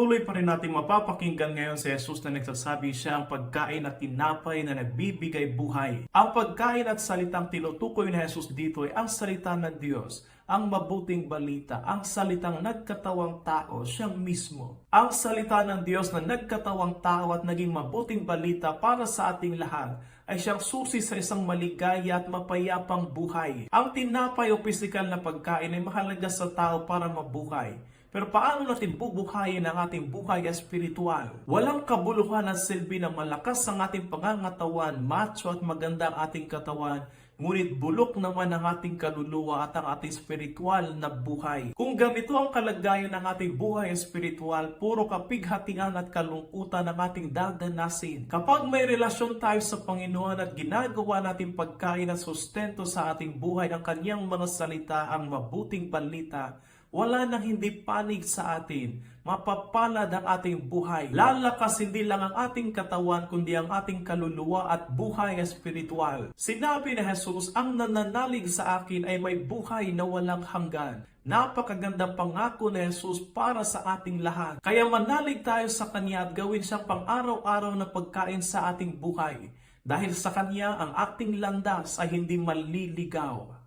Patuloy pa rin natin mapapakinggan ngayon si Jesus na nagsasabi siya ang pagkain at tinapay na nagbibigay buhay. Ang pagkain at salitang tinutukoy ni Jesus dito ay ang salita ng Diyos, ang mabuting balita, ang salitang nagkatawang tao, siyang mismo. Ang salita ng Diyos na nagkatawang tao at naging mabuting balita para sa ating lahat ay siyang susi sa isang maligaya at mapayapang buhay. Ang tinapay o pisikal na pagkain ay mahalaga sa tao para mabuhay. Pero paano natin bubuhayin ang ating buhay espiritual? Walang kabuluhan at silbi na malakas ang ating pangangatawan, macho at maganda ang ating katawan, ngunit bulok naman ang ating kaluluwa at ang ating spiritual na buhay. Kung ganito ang kalagayan ng ating buhay espiritual, puro kapighatian at kalungkutan ang ating dadanasin. Kapag may relasyon tayo sa Panginoon at ginagawa natin pagkain at sustento sa ating buhay ang kanyang mga salita, ang mabuting balita, wala nang hindi panig sa atin. Mapapalad ang ating buhay. Lalakas hindi lang ang ating katawan, kundi ang ating kaluluwa at buhay espiritual. Sinabi ni Jesus, ang nananalig sa akin ay may buhay na walang hanggan. Napakagandang pangako ni Jesus para sa ating lahat. Kaya manalig tayo sa Kanya at gawin siyang pang-araw-araw na pagkain sa ating buhay. Dahil sa Kanya, ang ating landas ay hindi maliligaw.